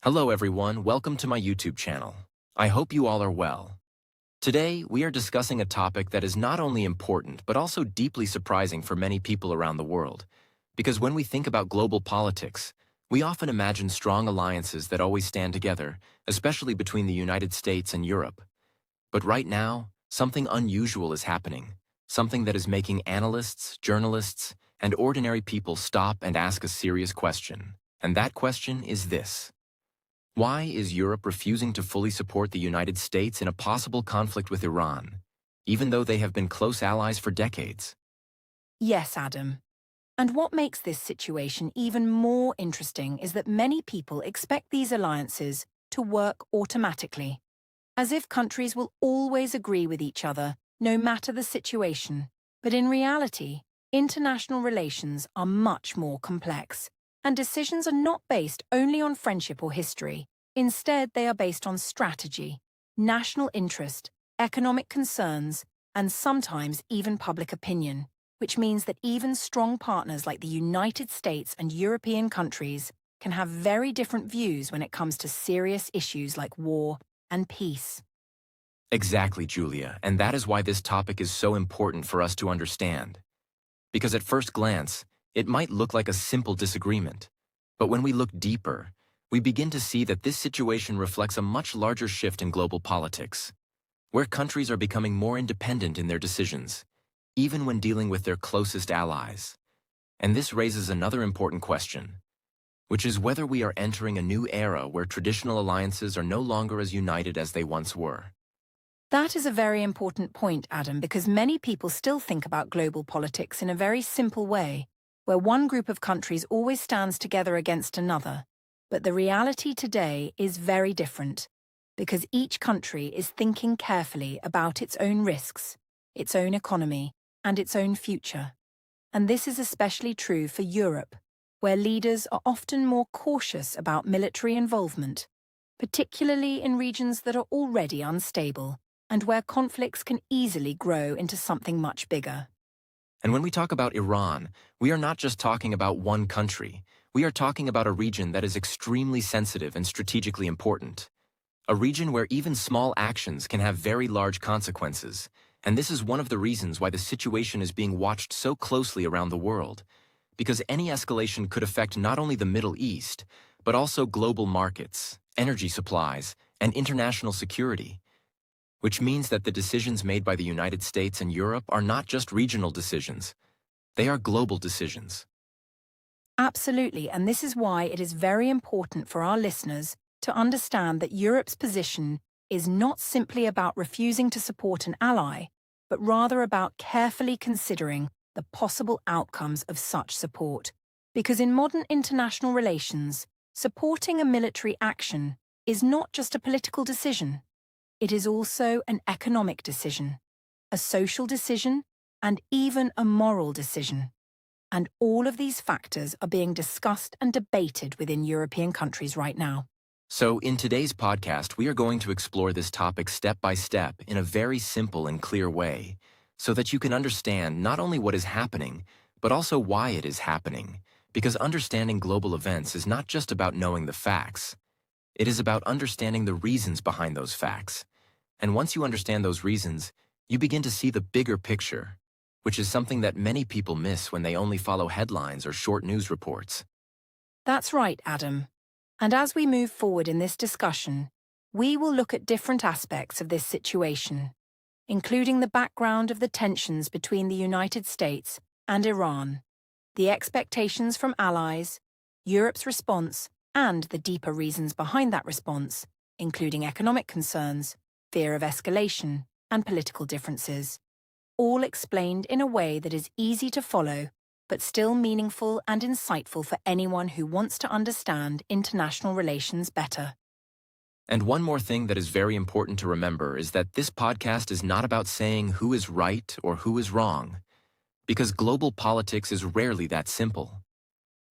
Hello everyone, welcome to my YouTube channel. I hope you all are well. Today, we are discussing a topic that is not only important but also deeply surprising for many people around the world. Because when we think about global politics, we often imagine strong alliances that always stand together, especially between the United States and Europe. But right now, something unusual is happening, something that is making analysts, journalists, and ordinary people stop and ask a serious question. And that question is this. Why is Europe refusing to fully support the United States in a possible conflict with Iran, even though they have been close allies for decades? Yes, Adam. And what makes this situation even more interesting is that many people expect these alliances to work automatically, as if countries will always agree with each other, no matter the situation. But in reality, international relations are much more complex, and decisions are not based only on friendship or history. Instead, they are based on strategy, national interest, economic concerns, and sometimes even public opinion, which means that even strong partners like the United States and European countries can have very different views when it comes to serious issues like war and peace. Exactly, Julia, and that is why this topic is so important for us to understand. Because at first glance, it might look like a simple disagreement. But when we look deeper, we begin to see that this situation reflects a much larger shift in global politics, where countries are becoming more independent in their decisions, even when dealing with their closest allies. And this raises another important question, which is whether we are entering a new era where traditional alliances are no longer as united as they once were. That is a very important point, Adam, because many people still think about global politics in a very simple way, where one group of countries always stands together against another. But the reality today is very different, because each country is thinking carefully about its own risks, its own economy, and its own future. And this is especially true for Europe, where leaders are often more cautious about military involvement, particularly in regions that are already unstable, and where conflicts can easily grow into something much bigger. And when we talk about Iran, we are not just talking about one country. We are talking about a region that is extremely sensitive and strategically important. A region where even small actions can have very large consequences. And this is one of the reasons why the situation is being watched so closely around the world. Because any escalation could affect not only the Middle East, but also global markets, energy supplies, and international security. Which means that the decisions made by the United States and Europe are not just regional decisions. They are global decisions. Absolutely, and this is why it is very important for our listeners to understand that Europe's position is not simply about refusing to support an ally, but rather about carefully considering the possible outcomes of such support. Because in modern international relations, supporting a military action is not just a political decision. It is also an economic decision, a social decision, and even a moral decision. And all of these factors are being discussed and debated within European countries right now. So in today's podcast, we are going to explore this topic step by step in a very simple and clear way, so that you can understand not only what is happening, but also why it is happening. Because understanding global events is not just about knowing the facts. It is about understanding the reasons behind those facts. And once you understand those reasons, you begin to see the bigger picture, which is something that many people miss when they only follow headlines or short news reports. That's right, Adam. And as we move forward in this discussion, we will look at different aspects of this situation, including the background of the tensions between the United States and Iran, the expectations from allies, Europe's response, and the deeper reasons behind that response, including economic concerns, fear of escalation, and political differences, all explained in a way that is easy to follow, but still meaningful and insightful for anyone who wants to understand international relations better. And one more thing that is very important to remember is that this podcast is not about saying who is right or who is wrong, because global politics is rarely that simple.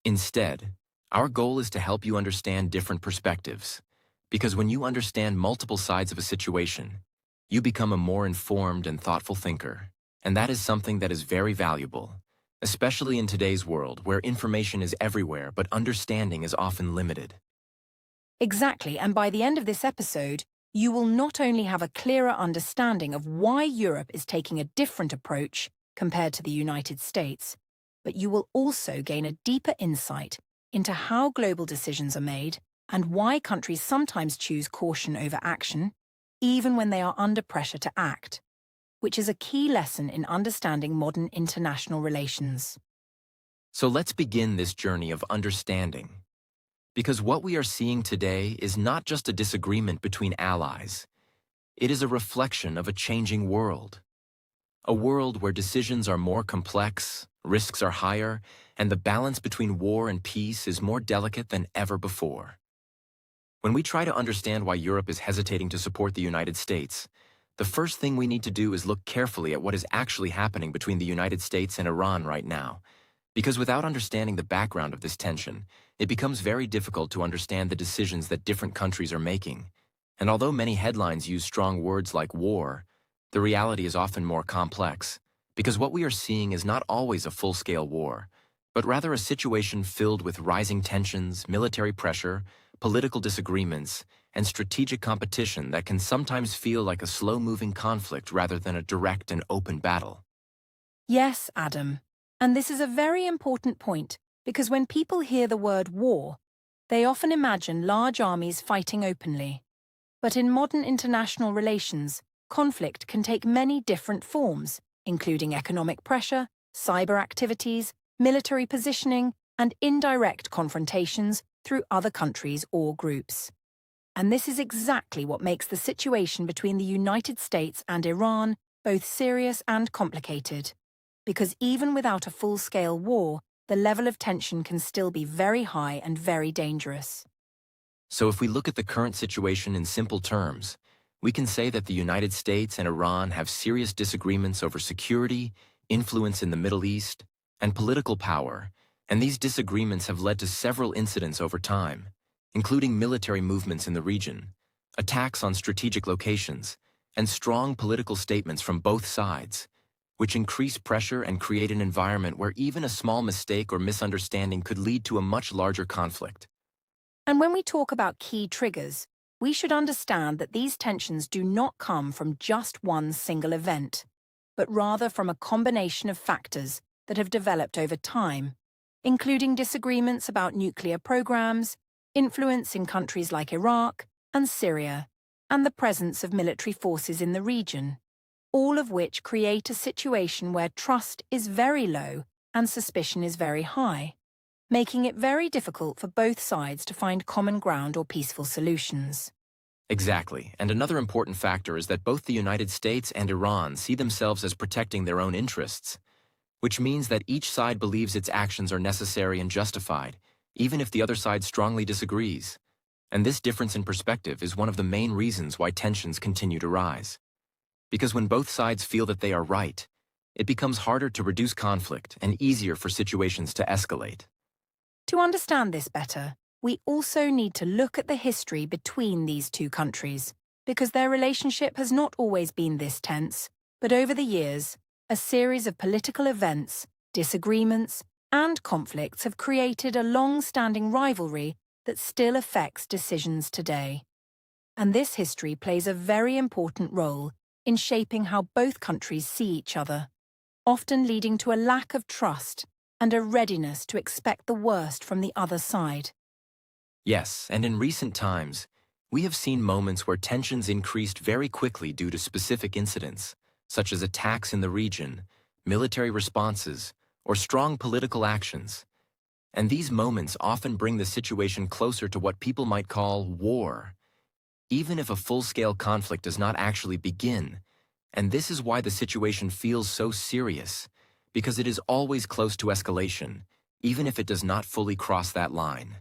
Instead, our goal is to help you understand different perspectives, because when you understand multiple sides of a situation, you become a more informed and thoughtful thinker, and that is something that is very valuable, especially in today's world where information is everywhere but understanding is often limited. Exactly, and by the end of this episode, you will not only have a clearer understanding of why Europe is taking a different approach compared to the United States, but you will also gain a deeper insight into how global decisions are made and why countries sometimes choose caution over action, even when they are under pressure to act, which is a key lesson in understanding modern international relations. So let's begin this journey of understanding. Because what we are seeing today is not just a disagreement between allies. It is a reflection of a changing world. A world where decisions are more complex, risks are higher, and the balance between war and peace is more delicate than ever before. When we try to understand why Europe is hesitating to support the United States, the first thing we need to do is look carefully at what is actually happening between the United States and Iran right now. Because without understanding the background of this tension, it becomes very difficult to understand the decisions that different countries are making. And although many headlines use strong words like war, the reality is often more complex, because what we are seeing is not always a full-scale war, but rather a situation filled with rising tensions, military pressure, political disagreements, and strategic competition that can sometimes feel like a slow-moving conflict rather than a direct and open battle. Yes, Adam. And this is a very important point, because when people hear the word war, they often imagine large armies fighting openly. But in modern international relations, conflict can take many different forms, including economic pressure, cyber activities, military positioning, and indirect confrontations through other countries or groups. And this is exactly what makes the situation between the United States and Iran both serious and complicated. Because even without a full-scale war, the level of tension can still be very high and very dangerous. So if we look at the current situation in simple terms, we can say that the United States and Iran have serious disagreements over security, influence in the Middle East, and political power, and these disagreements have led to several incidents over time, including military movements in the region, attacks on strategic locations, and strong political statements from both sides, which increase pressure and create an environment where even a small mistake or misunderstanding could lead to a much larger conflict. And when we talk about key triggers, we should understand that these tensions do not come from just one single event, but rather from a combination of factors that have developed over time, including disagreements about nuclear programs, influence in countries like Iraq and Syria, and the presence of military forces in the region, all of which create a situation where trust is very low and suspicion is very high, making it very difficult for both sides to find common ground or peaceful solutions. Exactly, and another important factor is that both the United States and Iran see themselves as protecting their own interests, which means that each side believes its actions are necessary and justified, even if the other side strongly disagrees. And this difference in perspective is one of the main reasons why tensions continue to rise. Because when both sides feel that they are right, it becomes harder to reduce conflict and easier for situations to escalate. To understand this better, we also need to look at the history between these two countries, because their relationship has not always been this tense, but over the years, a series of political events, disagreements, and conflicts have created a long-standing rivalry that still affects decisions today. And this history plays a very important role in shaping how both countries see each other, often leading to a lack of trust and a readiness to expect the worst from the other side. Yes, and in recent times, we have seen moments where tensions increased very quickly due to specific incidents, such as attacks in the region, military responses, or strong political actions. And these moments often bring the situation closer to what people might call war, even if a full-scale conflict does not actually begin. And this is why the situation feels so serious, because it is always close to escalation, even if it does not fully cross that line.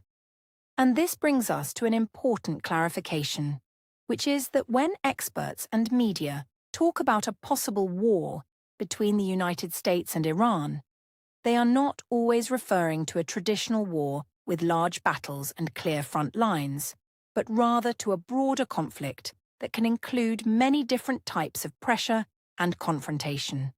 And this brings us to an important clarification, which is that when experts and media talk about a possible war between the United States and Iran, they are not always referring to a traditional war with large battles and clear front lines, but rather to a broader conflict that can include many different types of pressure and confrontation,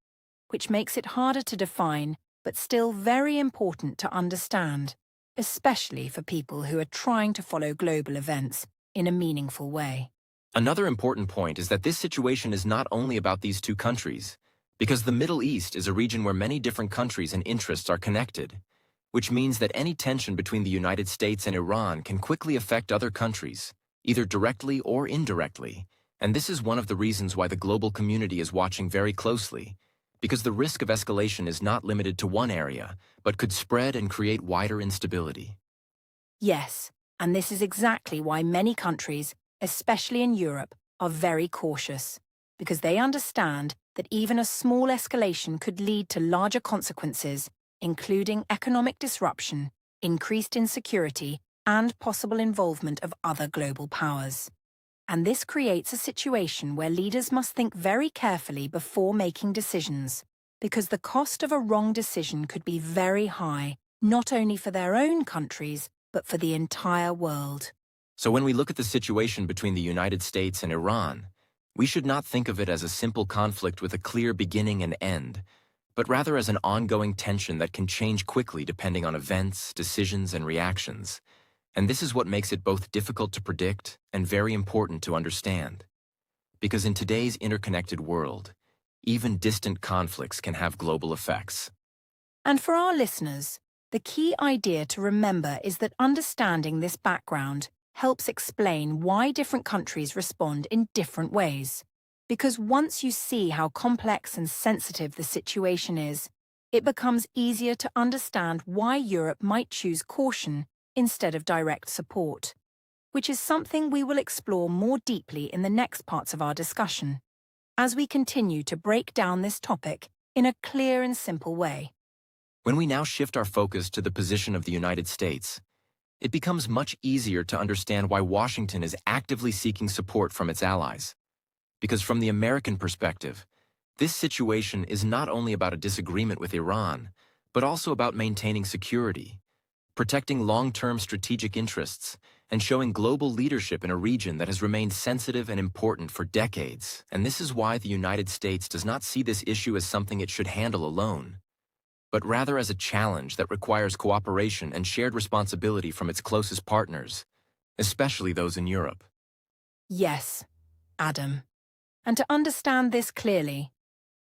which makes it harder to define but still very important to understand. especially for people who are trying to follow global events in a meaningful way. Another important point is that this situation is not only about these two countries, because the Middle East is a region where many different countries and interests are connected, which means that any tension between the United States and Iran can quickly affect other countries, either directly or indirectly, and this is one of the reasons why the global community is watching very closely, because the risk of escalation is not limited to one area, but could spread and create wider instability. Yes, and this is exactly why many countries, especially in Europe, are very cautious, because they understand that even a small escalation could lead to larger consequences, including economic disruption, increased insecurity, and possible involvement of other global powers. And this creates a situation where leaders must think very carefully before making decisions, because the cost of a wrong decision could be very high, not only for their own countries, but for the entire world. So when we look at the situation between the United States and Iran, we should not think of it as a simple conflict with a clear beginning and end, but rather as an ongoing tension that can change quickly depending on events, decisions, and reactions. And this is what makes it both difficult to predict and very important to understand. Because in today's interconnected world, even distant conflicts can have global effects. And for our listeners, the key idea to remember is that understanding this background helps explain why different countries respond in different ways. Because once you see how complex and sensitive the situation is, it becomes easier to understand why Europe might choose caution instead of direct support, which is something we will explore more deeply in the next parts of our discussion, as we continue to break down this topic in a clear and simple way. When we now shift our focus to the position of the United States, it becomes much easier to understand why Washington is actively seeking support from its allies. Because from the American perspective, this situation is not only about a disagreement with Iran, but also about maintaining security, protecting long-term strategic interests, and showing global leadership in a region that has remained sensitive and important for decades. And this is why the United States does not see this issue as something it should handle alone, but rather as a challenge that requires cooperation and shared responsibility from its closest partners, especially those in Europe. Yes, Adam. And to understand this clearly,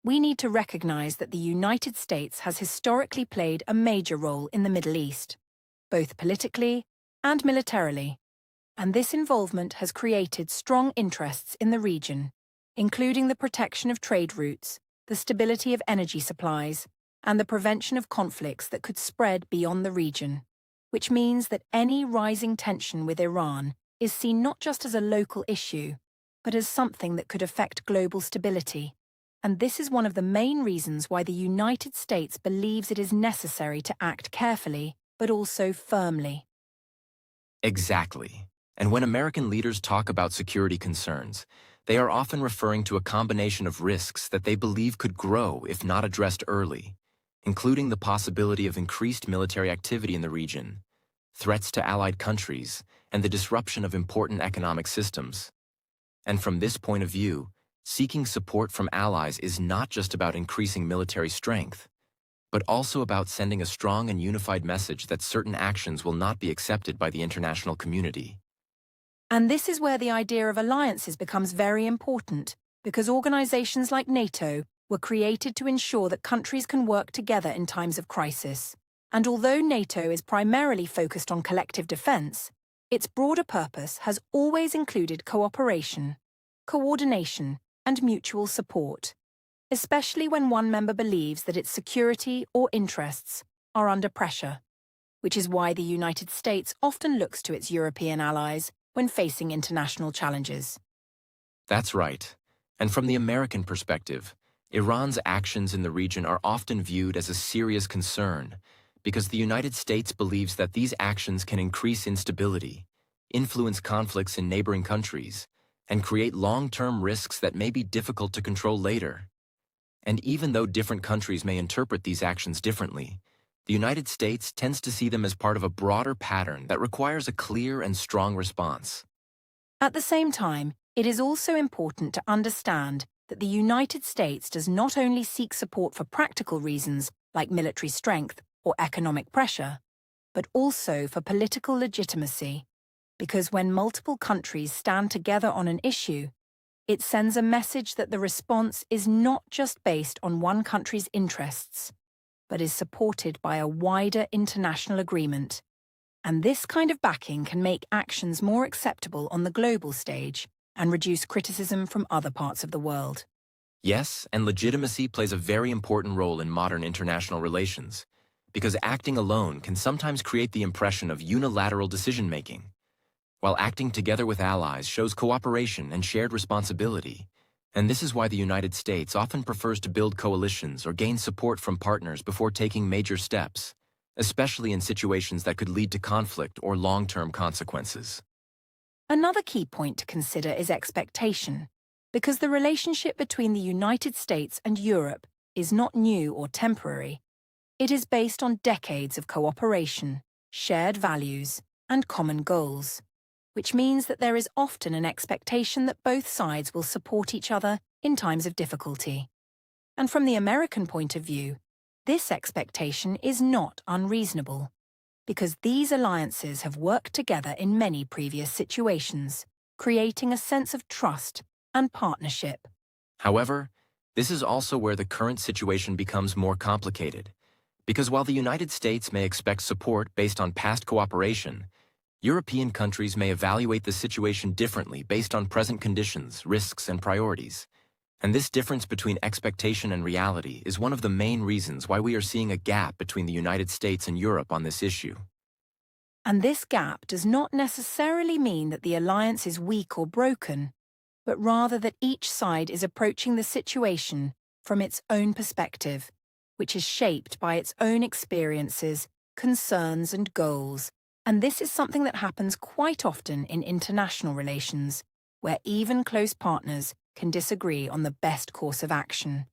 we need to recognize that the United States has historically played a major role in the Middle East, both politically and militarily, and this involvement has created strong interests in the region, including the protection of trade routes, the stability of energy supplies, and the prevention of conflicts that could spread beyond the region, which means that any rising tension with Iran is seen not just as a local issue, but as something that could affect global stability. And this is one of the main reasons why the United States believes it is necessary to act carefully, but also firmly. Exactly. And when American leaders talk about security concerns, they are often referring to a combination of risks that they believe could grow if not addressed early, including the possibility of increased military activity in the region, threats to allied countries, and the disruption of important economic systems. And from this point of view, seeking support from allies is not just about increasing military strength, but also about sending a strong and unified message that certain actions will not be accepted by the international community. And this is where the idea of alliances becomes very important, because organizations like NATO were created to ensure that countries can work together in times of crisis. And although NATO is primarily focused on collective defense, its broader purpose has always included cooperation, coordination, and mutual support, especially when one member believes that its security or interests are under pressure, which is why the United States often looks to its European allies when facing international challenges. That's right. And from the American perspective, Iran's actions in the region are often viewed as a serious concern because the United States believes that these actions can increase instability, influence conflicts in neighboring countries, and create long-term risks that may be difficult to control later. And even though different countries may interpret these actions differently, the United States tends to see them as part of a broader pattern that requires a clear and strong response. At the same time, it is also important to understand that the United States does not only seek support for practical reasons like military strength or economic pressure, but also for political legitimacy, because when multiple countries stand together on an issue, it sends a message that the response is not just based on one country's interests, but is supported by a wider international agreement. And this kind of backing can make actions more acceptable on the global stage and reduce criticism from other parts of the world. Yes, and legitimacy plays a very important role in modern international relations, because acting alone can sometimes create the impression of unilateral decision-making, while acting together with allies shows cooperation and shared responsibility. And this is why the United States often prefers to build coalitions or gain support from partners before taking major steps, especially in situations that could lead to conflict or long-term consequences. Another key point to consider is expectation, because the relationship between the United States and Europe is not new or temporary. It is based on decades of cooperation, shared values, and common goals, which means that there is often an expectation that both sides will support each other in times of difficulty. And from the American point of view, this expectation is not unreasonable, because these alliances have worked together in many previous situations, creating a sense of trust and partnership. However, this is also where the current situation becomes more complicated, because while the United States may expect support based on past cooperation, European countries may evaluate the situation differently based on present conditions, risks, and priorities. And this difference between expectation and reality is one of the main reasons why we are seeing a gap between the United States and Europe on this issue. And this gap does not necessarily mean that the alliance is weak or broken, but rather that each side is approaching the situation from its own perspective, which is shaped by its own experiences, concerns, and goals. And this is something that happens quite often in international relations, where even close partners can disagree on the best course of action,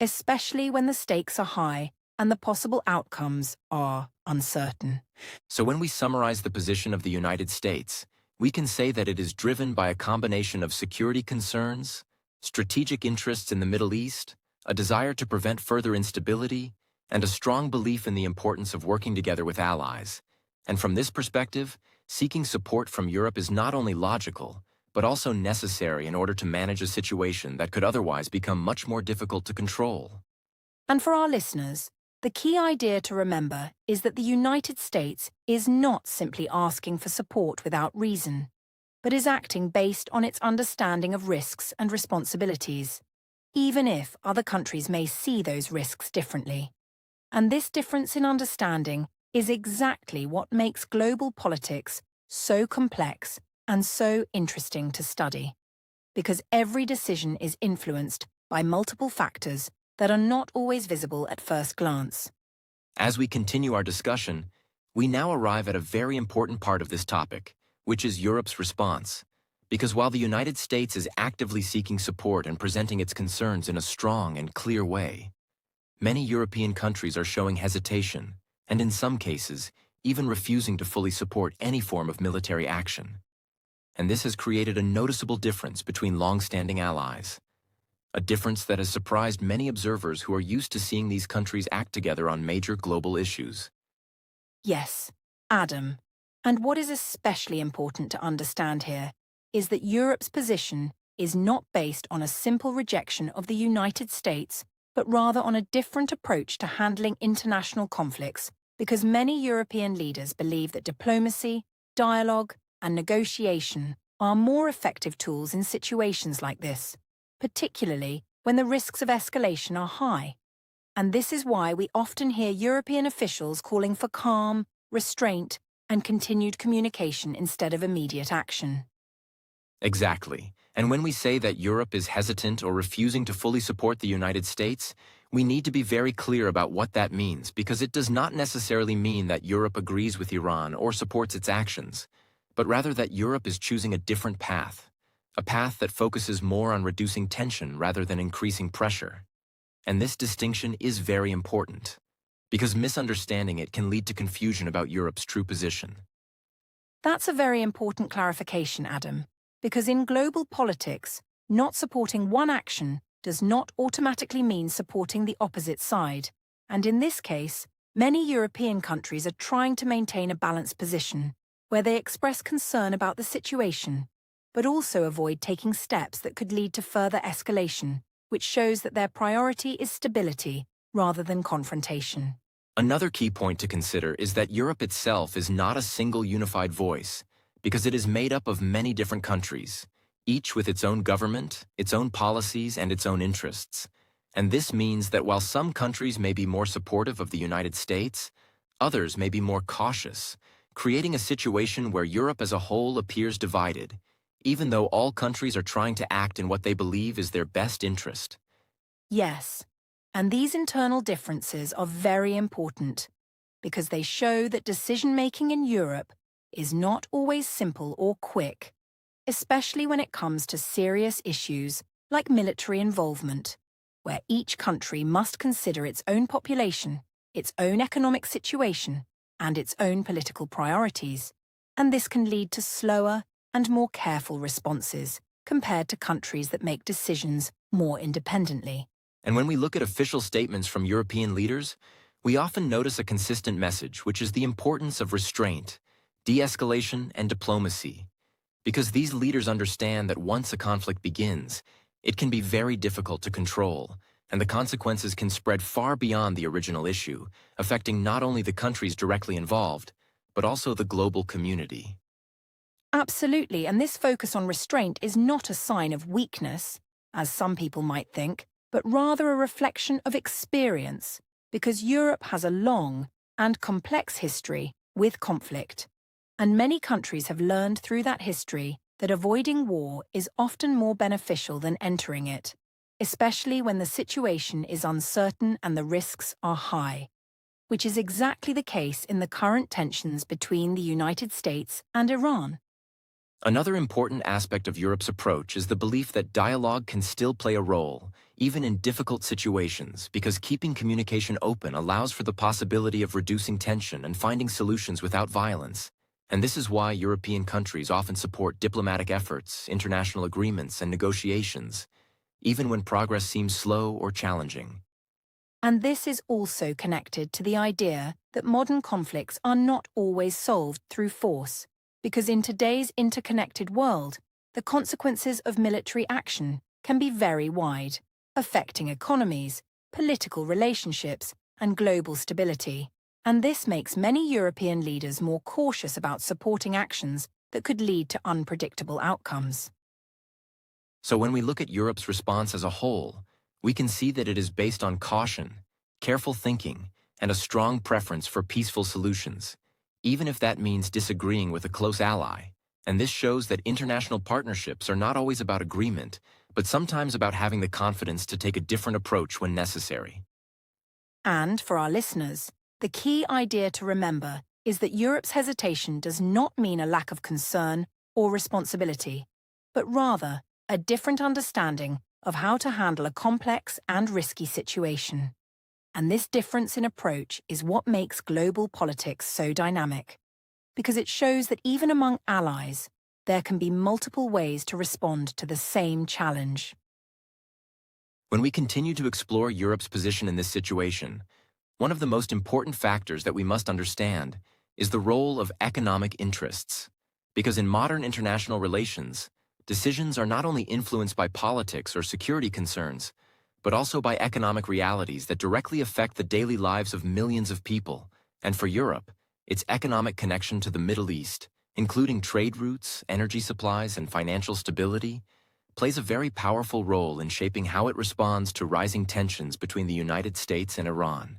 especially when the stakes are high and the possible outcomes are uncertain. So when we summarize the position of the United States, we can say that it is driven by a combination of security concerns, strategic interests in the Middle East, a desire to prevent further instability, and a strong belief in the importance of working together with allies. And from this perspective, seeking support from Europe is not only logical, but also necessary in order to manage a situation that could otherwise become much more difficult to control. And for our listeners, the key idea to remember is that the United States is not simply asking for support without reason, but is acting based on its understanding of risks and responsibilities, even if other countries may see those risks differently. And this difference in understanding is exactly what makes global politics so complex and so interesting to study, because every decision is influenced by multiple factors that are not always visible at first glance. As we continue our discussion, we now arrive at a very important part of this topic, which is Europe's response. Because while the United States is actively seeking support and presenting its concerns in a strong and clear way, many European countries are showing hesitation, and in some cases, even refusing to fully support any form of military action. And this has created a noticeable difference between long-standing allies. A difference that has surprised many observers who are used to seeing these countries act together on major global issues. Yes, Adam. And what is especially important to understand here is that Europe's position is not based on a simple rejection of the United States, but rather on a different approach to handling international conflicts, because many European leaders believe that diplomacy, dialogue, and negotiation are more effective tools in situations like this, particularly when the risks of escalation are high. And this is why we often hear European officials calling for calm, restraint, and continued communication instead of immediate action. Exactly. And when we say that Europe is hesitant or refusing to fully support the United States, we need to be very clear about what that means, because it does not necessarily mean that Europe agrees with Iran or supports its actions, but rather that Europe is choosing a different path, a path that focuses more on reducing tension rather than increasing pressure. And this distinction is very important, because misunderstanding it can lead to confusion about Europe's true position. That's a very important clarification, Adam, because in global politics, not supporting one action does not automatically mean supporting the opposite side. And in this case, Many European countries are trying to maintain a balanced position, where they express concern about the situation, but also avoid taking steps that could lead to further escalation, which shows that their priority is stability rather than confrontation. Another key point to consider is that Europe itself is not a single unified voice, because it is made up of many different countries, each with its own government, its own policies, and its own interests. And this means that while some countries may be more supportive of the United States, others may be more cautious, creating a situation where Europe as a whole appears divided, even though all countries are trying to act in what they believe is their best interest. Yes, and these internal differences are very important because they show that decision-making in Europe is not always simple or quick, especially when it comes to serious issues like military involvement, where each country must consider its own population, its own economic situation, and its own political priorities, and this can lead to slower and more careful responses compared to countries that make decisions more independently. And when we look at official statements from European leaders, we often notice a consistent message, which is the importance of restraint, de-escalation, and diplomacy. Because these leaders understand that once a conflict begins, it can be very difficult to control, and the consequences can spread far beyond the original issue, affecting not only the countries directly involved, but also the global community. Absolutely, and this focus on restraint is not a sign of weakness, as some people might think, but rather a reflection of experience, because Europe has a long and complex history with conflict, and many countries have learned through that history that avoiding war is often more beneficial than entering it, especially when the situation is uncertain and the risks are high, which is exactly the case in the current tensions between the United States and Iran. Another important aspect of Europe's approach is the belief that dialogue can still play a role, even in difficult situations, because keeping communication open allows for the possibility of reducing tension and finding solutions without violence. And this is why European countries often support diplomatic efforts, international agreements, and negotiations, even when progress seems slow or challenging. And this is also connected to the idea that modern conflicts are not always solved through force, because in today's interconnected world, the consequences of military action can be very wide, affecting economies, political relationships, and global stability. And this makes many European leaders more cautious about supporting actions that could lead to unpredictable outcomes. So when we look at Europe's response as a whole, we can see that it is based on caution, careful thinking, and a strong preference for peaceful solutions, even if that means disagreeing with a close ally. And this shows that international partnerships are not always about agreement, but sometimes about having the confidence to take a different approach when necessary. And for our listeners, the key idea to remember is that Europe's hesitation does not mean a lack of concern or responsibility, but rather a different understanding of how to handle a complex and risky situation. And this difference in approach is what makes global politics so dynamic, because it shows that even among allies, there can be multiple ways to respond to the same challenge. When we continue to explore Europe's position in this situation, one of the most important factors that we must understand is the role of economic interests. Because in modern international relations, decisions are not only influenced by politics or security concerns, but also by economic realities that directly affect the daily lives of millions of people. And for Europe, its economic connection to the Middle East, including trade routes, energy supplies, and financial stability, plays a very powerful role in shaping how it responds to rising tensions between the United States and Iran.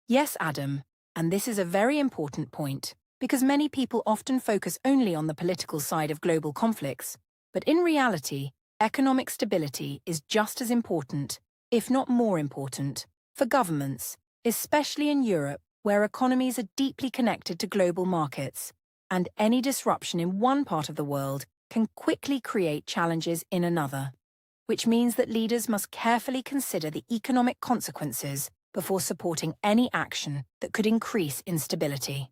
Yes, Adam, and this is a very important point, because many people often focus only on the political side of global conflicts, but in reality, economic stability is just as important, if not more important, for governments, especially in Europe, where economies are deeply connected to global markets, and any disruption in one part of the world can quickly create challenges in another, which means that leaders must carefully consider the economic consequences before supporting any action that could increase instability.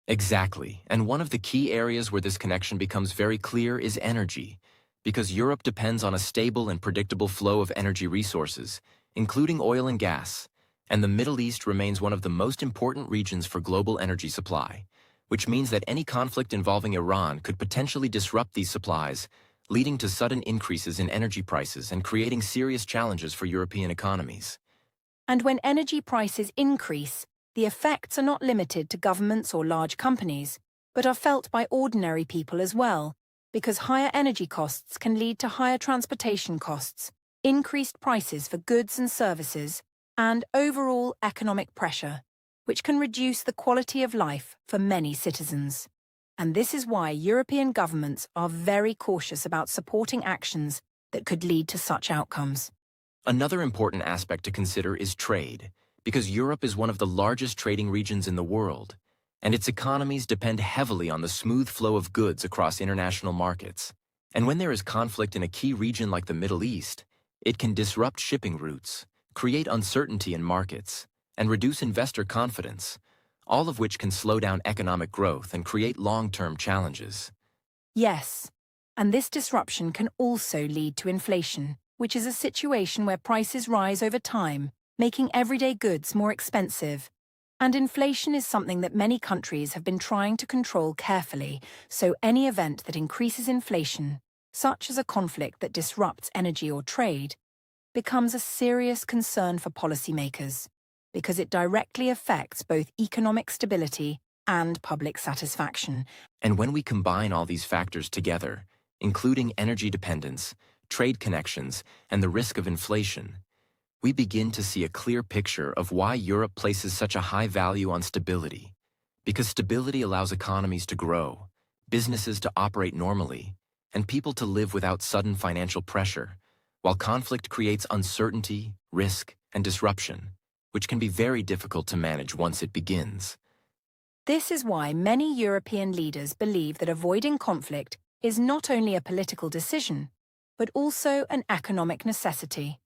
Exactly, and one of the key areas where this connection becomes very clear is energy, because Europe depends on a stable and predictable flow of energy resources, including oil and gas, And the Middle East remains one of the most important regions for global energy supply, which means that any conflict involving Iran could potentially disrupt these supplies, leading to sudden increases in energy prices and creating serious challenges for European economies. And when energy prices increase, the effects are not limited to governments or large companies, but are felt by ordinary people as well, because higher energy costs can lead to higher transportation costs, increased prices for goods and services, and overall economic pressure, which can reduce the quality of life for many citizens. And this is why European governments are very cautious about supporting actions that could lead to such outcomes. Another important aspect to consider is trade, because Europe is one of the largest trading regions in the world, and its economies depend heavily on the smooth flow of goods across international markets. And when there is conflict in a key region like the Middle East, it can disrupt shipping routes, create uncertainty in markets, and reduce investor confidence, all of which can slow down economic growth and create long-term challenges. Yes, and this disruption can also lead to inflation, which is a situation where prices rise over time, making everyday goods more expensive. And inflation is something that many countries have been trying to control carefully, so any event that increases inflation, such as a conflict that disrupts energy or trade, becomes a serious concern for policymakers, because it directly affects both economic stability and public satisfaction. And when we combine all these factors together, including energy dependence, trade connections, and the risk of inflation, we begin to see a clear picture of why Europe places such a high value on stability. Because stability allows economies to grow, businesses to operate normally, and people to live without sudden financial pressure, while conflict creates uncertainty, risk, and disruption, which can be very difficult to manage once it begins. This is why many European leaders believe that avoiding conflict is not only a political decision, but also an economic necessity.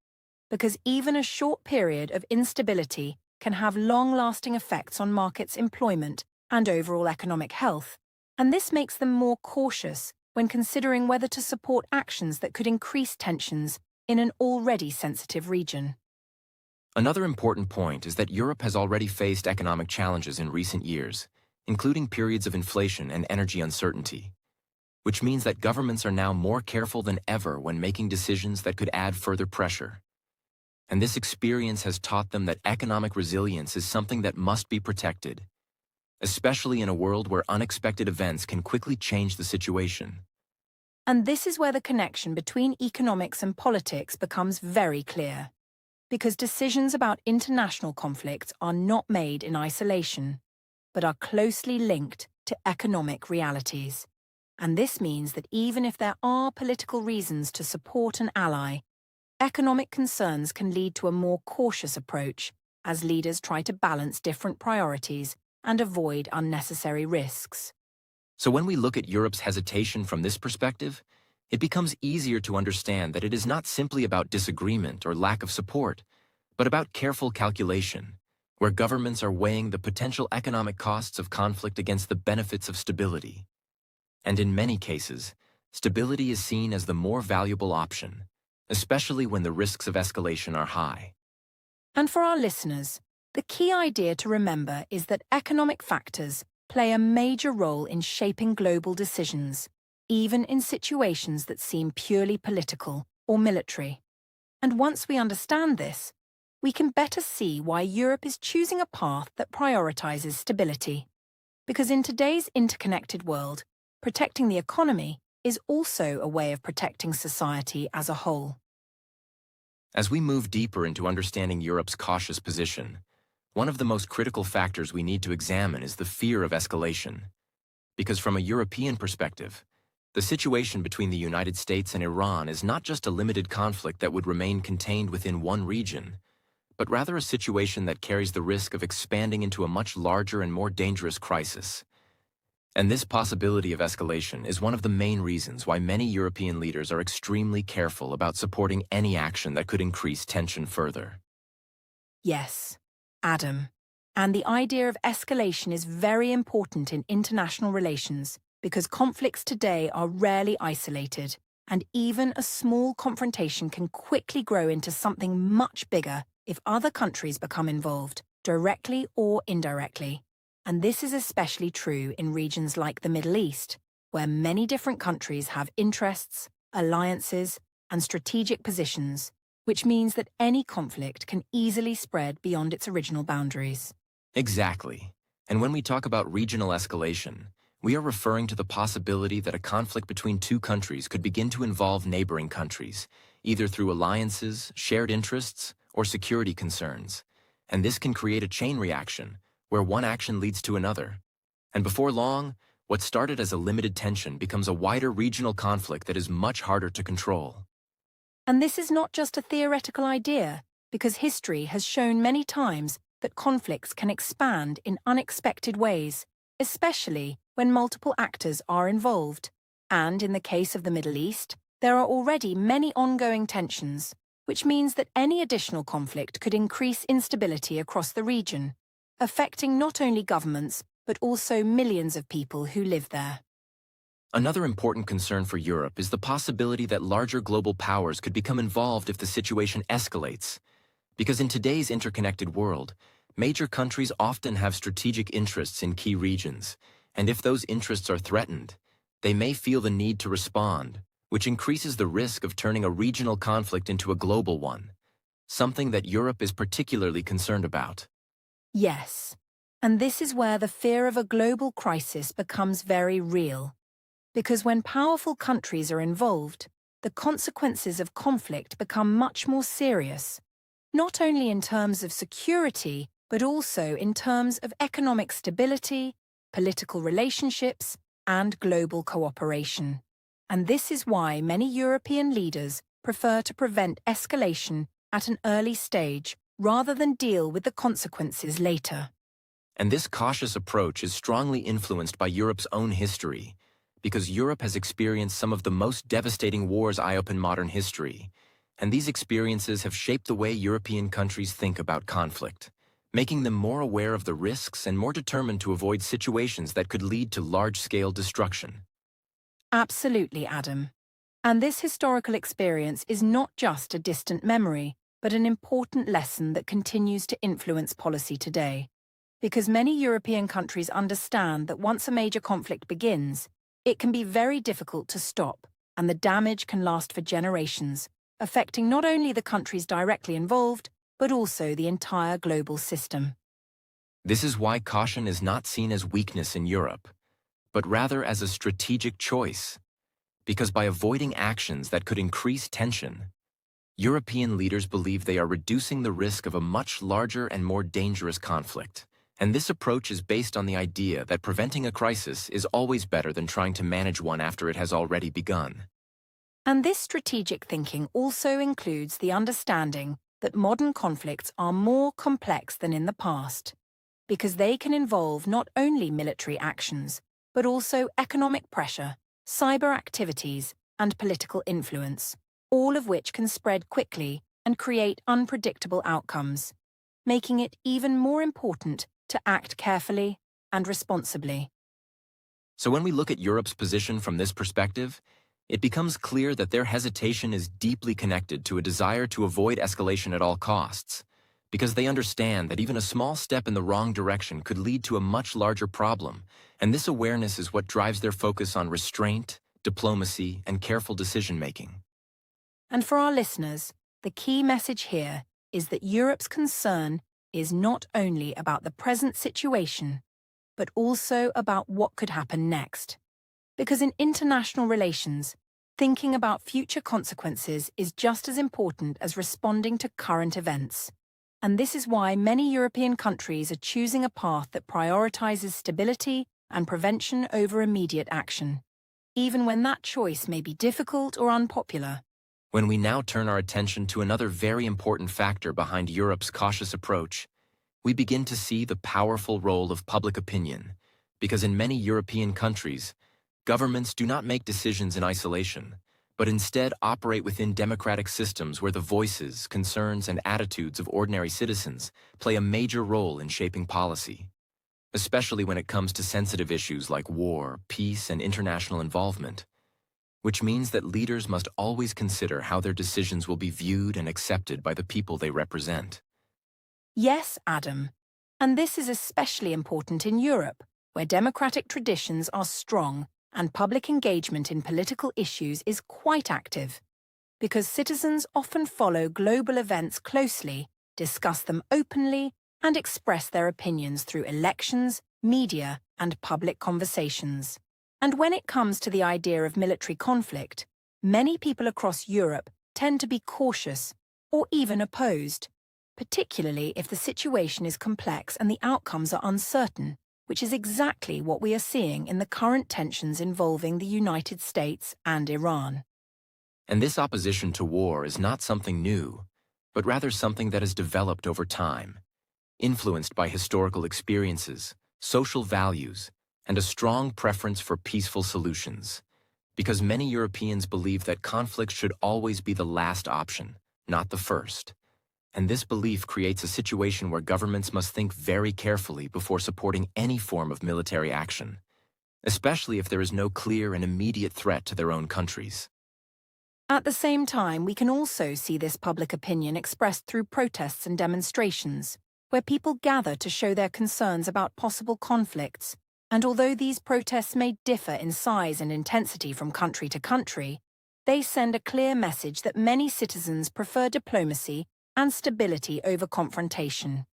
Because even a short period of instability can have long-lasting effects on markets' employment and overall economic health, and this makes them more cautious when considering whether to support actions that could increase tensions in an already sensitive region. Another important point is that Europe has already faced economic challenges in recent years, including periods of inflation and energy uncertainty, which means that governments are now more careful than ever when making decisions that could add further pressure. And this experience has taught them that economic resilience is something that must be protected, especially in a world where unexpected events can quickly change the situation. And this is where the connection between economics and politics becomes very clear, because decisions about international conflicts are not made in isolation, but are closely linked to economic realities. And this means that even if there are political reasons to support an ally, economic concerns can lead to a more cautious approach as leaders try to balance different priorities and avoid unnecessary risks. So when we look at Europe's hesitation from this perspective, it becomes easier to understand that it is not simply about disagreement or lack of support, but about careful calculation, where governments are weighing the potential economic costs of conflict against the benefits of stability. And in many cases, stability is seen as the more valuable option, especially when the risks of escalation are high. And for our listeners, the key idea to remember is that economic factors play a major role in shaping global decisions, even in situations that seem purely political or military. And once we understand this, we can better see why Europe is choosing a path that prioritizes stability. Because in today's interconnected world, protecting the economy is also a way of protecting society as a whole. As we move deeper into understanding Europe's cautious position, one of the most critical factors we need to examine is the fear of escalation. Because from a European perspective, the situation between the United States and Iran is not just a limited conflict that would remain contained within one region, but rather a situation that carries the risk of expanding into a much larger and more dangerous crisis. And this possibility of escalation is one of the main reasons why many European leaders are extremely careful about supporting any action that could increase tension further. Yes, Adam. And the idea of escalation is very important in international relations because conflicts today are rarely isolated, and even a small confrontation can quickly grow into something much bigger if other countries become involved, directly or indirectly. And this is especially true in regions like the Middle East, where many different countries have interests, alliances, and strategic positions, which means that any conflict can easily spread beyond its original boundaries. Exactly. And when we talk about regional escalation, we are referring to the possibility that a conflict between two countries could begin to involve neighboring countries, either through alliances, shared interests, or security concerns. And this can create a chain reaction, where one action leads to another. And before long, what started as a limited tension becomes a wider regional conflict that is much harder to control. And this is not just a theoretical idea, because history has shown many times that conflicts can expand in unexpected ways, especially when multiple actors are involved. And in the case of the Middle East, there are already many ongoing tensions, which means that any additional conflict could increase instability across the region, affecting not only governments, but also millions of people who live there. Another important concern for Europe is the possibility that larger global powers could become involved if the situation escalates. Because in today's interconnected world, major countries often have strategic interests in key regions, and if those interests are threatened, they may feel the need to respond, which increases the risk of turning a regional conflict into a global one, something that Europe is particularly concerned about. Yes, and this is where the fear of a global crisis becomes very real. Because when powerful countries are involved, the consequences of conflict become much more serious, not only in terms of security, but also in terms of economic stability, political relationships, and global cooperation. And this is why many European leaders prefer to prevent escalation at an early stage rather than deal with the consequences later. And this cautious approach is strongly influenced by Europe's own history, because Europe has experienced some of the most devastating wars in modern history, and these experiences have shaped the way European countries think about conflict, making them more aware of the risks and more determined to avoid situations that could lead to large-scale destruction. Absolutely, Adam. And this historical experience is not just a distant memory, but an important lesson that continues to influence policy today. Because many European countries understand that once a major conflict begins, it can be very difficult to stop, and the damage can last for generations, affecting not only the countries directly involved, but also the entire global system. This is why caution is not seen as weakness in Europe, but rather as a strategic choice. Because by avoiding actions that could increase tension, European leaders believe they are reducing the risk of a much larger and more dangerous conflict. And this approach is based on the idea that preventing a crisis is always better than trying to manage one after it has already begun. And this strategic thinking also includes the understanding that modern conflicts are more complex than in the past, because they can involve not only military actions, but also economic pressure, cyber activities, and political influence, all of which can spread quickly and create unpredictable outcomes, making it even more important to act carefully and responsibly. So when we look at Europe's position from this perspective, it becomes clear that their hesitation is deeply connected to a desire to avoid escalation at all costs, because they understand that even a small step in the wrong direction could lead to a much larger problem, and this awareness is what drives their focus on restraint, diplomacy, and careful decision-making. And for our listeners, the key message here is that Europe's concern is not only about the present situation, but also about what could happen next. Because in international relations, thinking about future consequences is just as important as responding to current events. And this is why many European countries are choosing a path that prioritizes stability and prevention over immediate action, even when that choice may be difficult or unpopular. When we now turn our attention to another very important factor behind Europe's cautious approach, we begin to see the powerful role of public opinion, because in many European countries, governments do not make decisions in isolation, but instead operate within democratic systems where the voices, concerns, and attitudes of ordinary citizens play a major role in shaping policy, especially when it comes to sensitive issues like war, peace, and international involvement, which means that leaders must always consider how their decisions will be viewed and accepted by the people they represent. Yes, Adam. And this is especially important in Europe, where democratic traditions are strong and public engagement in political issues is quite active, because citizens often follow global events closely, discuss them openly, and express their opinions through elections, media, and public conversations. And when it comes to the idea of military conflict, many people across Europe tend to be cautious or even opposed, particularly if the situation is complex and the outcomes are uncertain, which is exactly what we are seeing in the current tensions involving the United States and Iran. And this opposition to war is not something new, but rather something that has developed over time, influenced by historical experiences, social values, and a strong preference for peaceful solutions. Because many Europeans believe that conflict should always be the last option, not the first. And this belief creates a situation where governments must think very carefully before supporting any form of military action, especially if there is no clear and immediate threat to their own countries. At the same time, we can also see this public opinion expressed through protests and demonstrations, where people gather to show their concerns about possible conflicts. And although these protests may differ in size and intensity from country to country, they send a clear message that many citizens prefer diplomacy and stability over confrontation.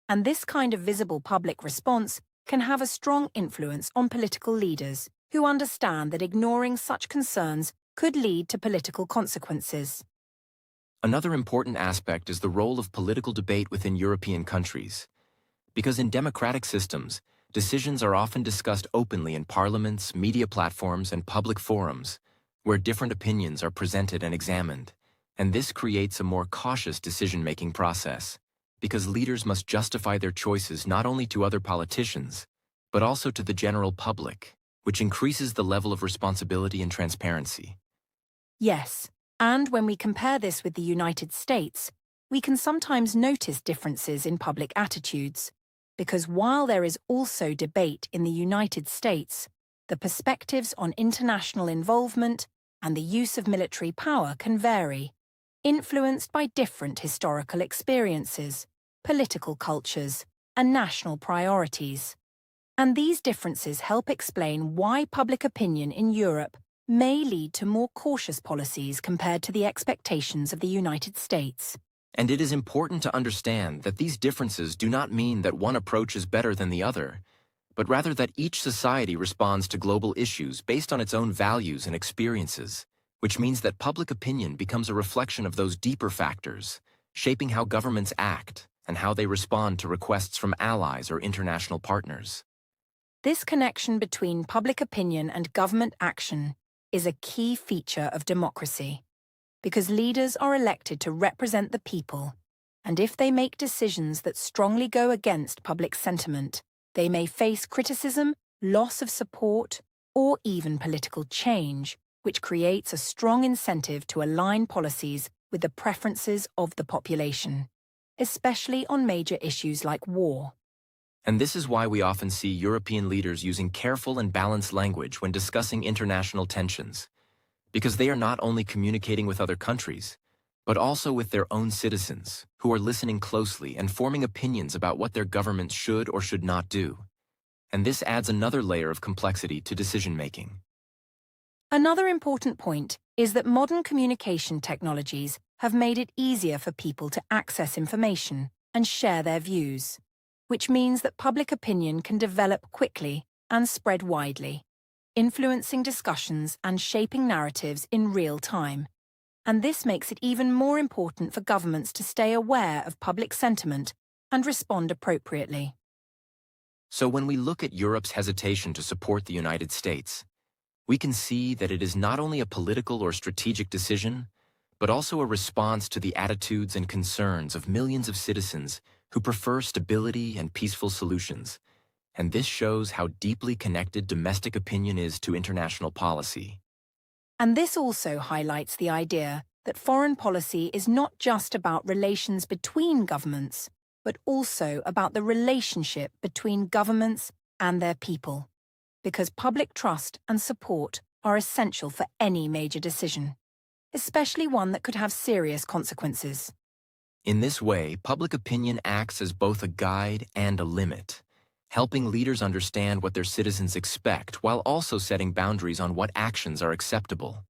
And this kind of visible public response can have a strong influence on political leaders who understand that ignoring such concerns could lead to political consequences. Another important aspect is the role of political debate within European countries. Because in democratic systems, decisions are often discussed openly in parliaments, media platforms, and public forums, where different opinions are presented and examined. And this creates a more cautious decision-making process, because leaders must justify their choices not only to other politicians, but also to the general public, which increases the level of responsibility and transparency. Yes, and when we compare this with the United States, we can sometimes notice differences in public attitudes, because while there is also debate in the United States, the perspectives on international involvement and the use of military power can vary, influenced by different historical experiences, political cultures, and national priorities. And these differences help explain why public opinion in Europe may lead to more cautious policies compared to the expectations of the United States. And it is important to understand that these differences do not mean that one approach is better than the other, but rather that each society responds to global issues based on its own values and experiences, which means that public opinion becomes a reflection of those deeper factors, shaping how governments act and how they respond to requests from allies or international partners. This connection between public opinion and government action is a key feature of democracy, because leaders are elected to represent the people, and if they make decisions that strongly go against public sentiment, they may face criticism, loss of support, or even political change, which creates a strong incentive to align policies with the preferences of the population, especially on major issues like war. And this is why we often see European leaders using careful and balanced language when discussing international tensions, because they are not only communicating with other countries, but also with their own citizens, who are listening closely and forming opinions about what their governments should or should not do. And this adds another layer of complexity to decision-making. Another important point is that modern communication technologies have made it easier for people to access information and share their views, which means that public opinion can develop quickly and spread widely, influencing discussions and shaping narratives in real time. And this makes it even more important for governments to stay aware of public sentiment and respond appropriately. So when we look at Europe's hesitation to support the United States, we can see that it is not only a political or strategic decision, but also a response to the attitudes and concerns of millions of citizens who prefer stability and peaceful solutions. And this shows how deeply connected domestic opinion is to international policy. And this also highlights the idea that foreign policy is not just about relations between governments, but also about the relationship between governments and their people, because public trust and support are essential for any major decision, especially one that could have serious consequences. In this way, public opinion acts as both a guide and a limit, helping leaders understand what their citizens expect while also setting boundaries on what actions are acceptable.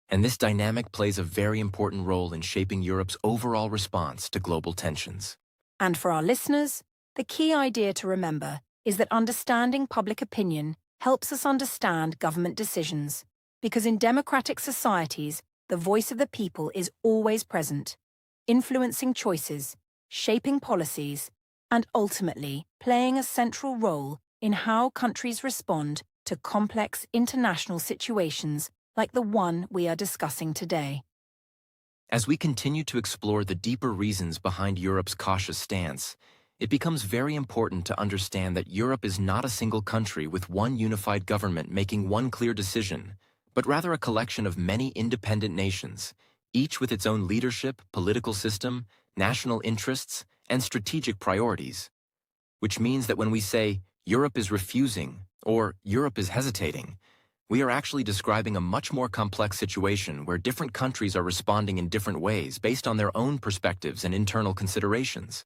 And this dynamic plays a very important role in shaping Europe's overall response to global tensions. And for our listeners, the key idea to remember is that understanding public opinion helps us understand government decisions, because in democratic societies, the voice of the people is always present, influencing choices, shaping policies, and ultimately playing a central role in how countries respond to complex international situations like the one we are discussing today. As we continue to explore the deeper reasons behind Europe's cautious stance, it becomes very important to understand that Europe is not a single country with one unified government making one clear decision, but rather a collection of many independent nations, each with its own leadership, political system, national interests, and strategic priorities. Which means that when we say Europe is refusing or Europe is hesitating, we are actually describing a much more complex situation where different countries are responding in different ways based on their own perspectives and internal considerations.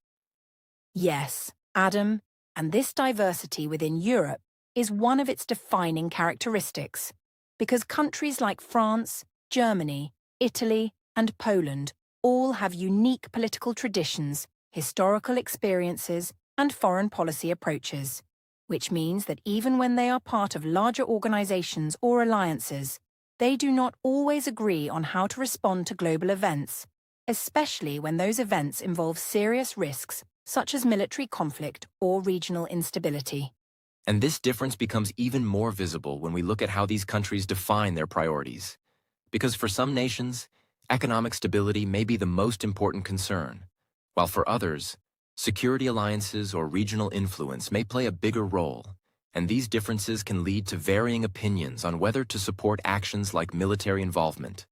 Yes, Adam, and this diversity within Europe is one of its defining characteristics, because countries like France, Germany, Italy, and Poland all have unique political traditions, historical experiences, and foreign policy approaches, which means that even when they are part of larger organizations or alliances, they do not always agree on how to respond to global events, especially when those events involve serious risks such as military conflict or regional instability. And this difference becomes even more visible when we look at how these countries define their priorities. Because for some nations, economic stability may be the most important concern, while for others, security alliances or regional influence may play a bigger role, and these differences can lead to varying opinions on whether to support actions like military involvement,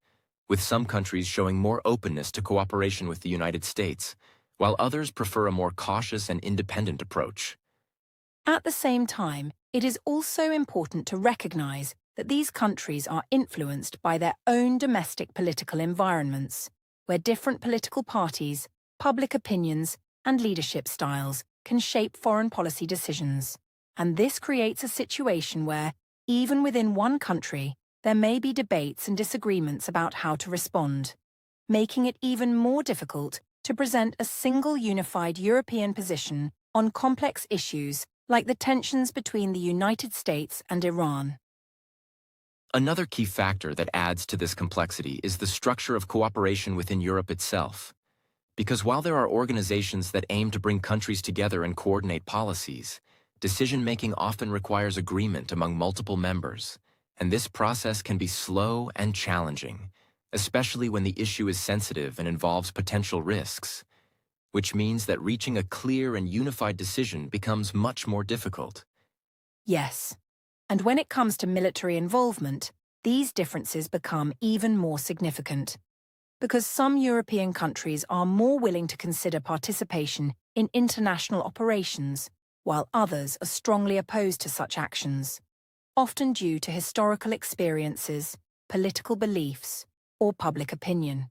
with some countries showing more openness to cooperation with the United States, while others prefer a more cautious and independent approach. At the same time, it is also important to recognize that these countries are influenced by their own domestic political environments, where different political parties, public opinions, and leadership styles can shape foreign policy decisions. And this creates a situation where, even within one country, there may be debates and disagreements about how to respond, making it even more difficult to present a single unified European position on complex issues like the tensions between the United States and Iran. Another key factor that adds to this complexity is the structure of cooperation within Europe itself. Because while there are organizations that aim to bring countries together and coordinate policies, decision-making often requires agreement among multiple members, and this process can be slow and challenging, especially when the issue is sensitive and involves potential risks, which means that reaching a clear and unified decision becomes much more difficult. Yes, and when it comes to military involvement, these differences become even more significant, because some European countries are more willing to consider participation in international operations, while others are strongly opposed to such actions, often due to historical experiences, political beliefs, or public opinion.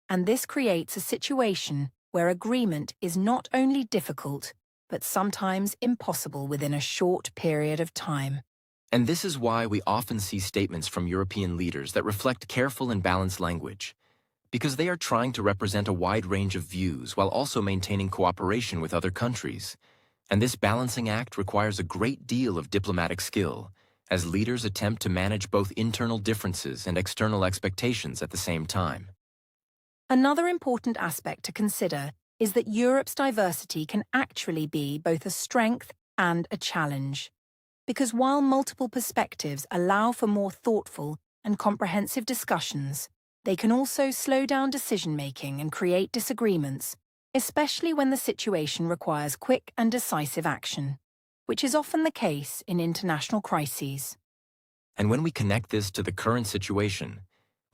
And this creates a situation where agreement is not only difficult, but sometimes impossible within a short period of time. And this is why we often see statements from European leaders that reflect careful and balanced language, because they are trying to represent a wide range of views while also maintaining cooperation with other countries. And this balancing act requires a great deal of diplomatic skill, as leaders attempt to manage both internal differences and external expectations at the same time. Another important aspect to consider is that Europe's diversity can actually be both a strength and a challenge. Because while multiple perspectives allow for more thoughtful and comprehensive discussions, they can also slow down decision-making and create disagreements, especially when the situation requires quick and decisive action, which is often the case in international crises. And when we connect this to the current situation,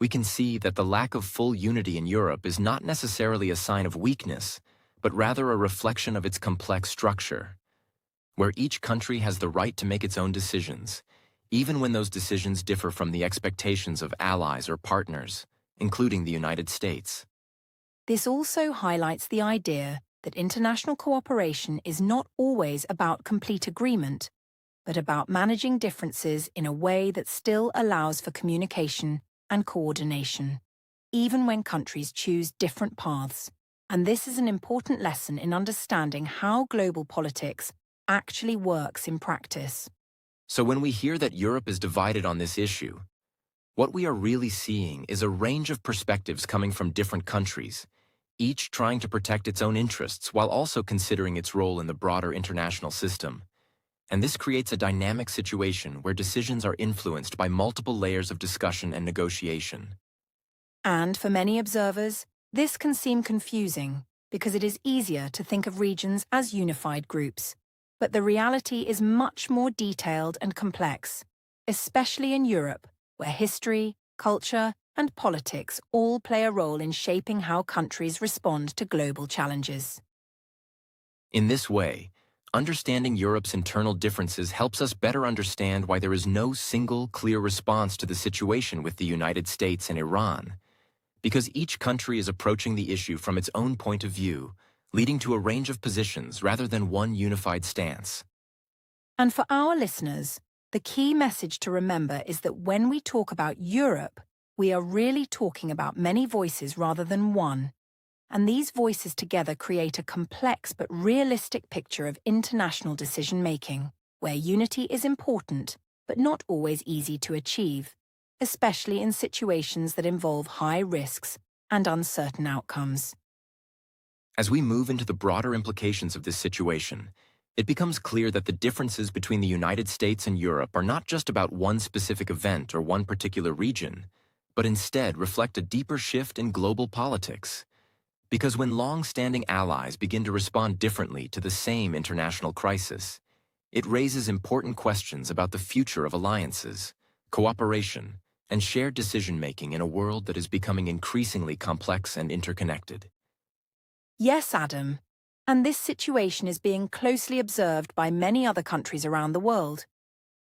we can see that the lack of full unity in Europe is not necessarily a sign of weakness, but rather a reflection of its complex structure, where each country has the right to make its own decisions, even when those decisions differ from the expectations of allies or partners, including the United States. This also highlights the idea that international cooperation is not always about complete agreement, but about managing differences in a way that still allows for communication and coordination, even when countries choose different paths. And this is an important lesson in understanding how global politics actually works in practice. So when we hear that Europe is divided on this issue, what we are really seeing is a range of perspectives coming from different countries, each trying to protect its own interests while also considering its role in the broader international system. And this creates a dynamic situation where decisions are influenced by multiple layers of discussion and negotiation. And for many observers, this can seem confusing because it is easier to think of regions as unified groups. But the reality is much more detailed and complex, especially in Europe, where history, culture, and politics all play a role in shaping how countries respond to global challenges. In this way, understanding Europe's internal differences helps us better understand why there is no single, clear response to the situation with the United States and Iran, because each country is approaching the issue from its own point of view, leading to a range of positions rather than one unified stance. And for our listeners, the key message to remember is that when we talk about Europe, we are really talking about many voices rather than one. And these voices together create a complex but realistic picture of international decision-making, where unity is important, but not always easy to achieve, especially in situations that involve high risks and uncertain outcomes. As we move into the broader implications of this situation, it becomes clear that the differences between the United States and Europe are not just about one specific event or one particular region, but instead reflect a deeper shift in global politics. Because when long-standing allies begin to respond differently to the same international crisis, it raises important questions about the future of alliances, cooperation, and shared decision-making in a world that is becoming increasingly complex and interconnected. Yes, Adam. And this situation is being closely observed by many other countries around the world.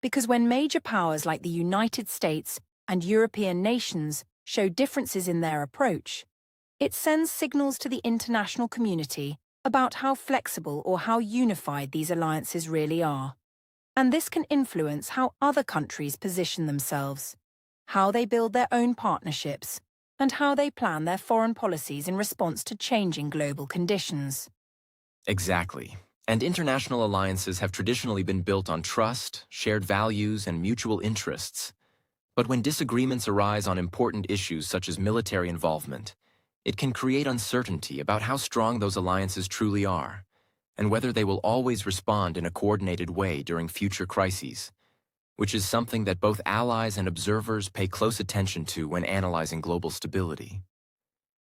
Because when major powers like the United States and European nations show differences in their approach, it sends signals to the international community about how flexible or how unified these alliances really are. And this can influence how other countries position themselves, how they build their own partnerships, and how they plan their foreign policies in response to changing global conditions. Exactly. And international alliances have traditionally been built on trust, shared values, and mutual interests. But when disagreements arise on important issues such as military involvement, it can create uncertainty about how strong those alliances truly are, and whether they will always respond in a coordinated way during future crises, which is something that both allies and observers pay close attention to when analyzing global stability.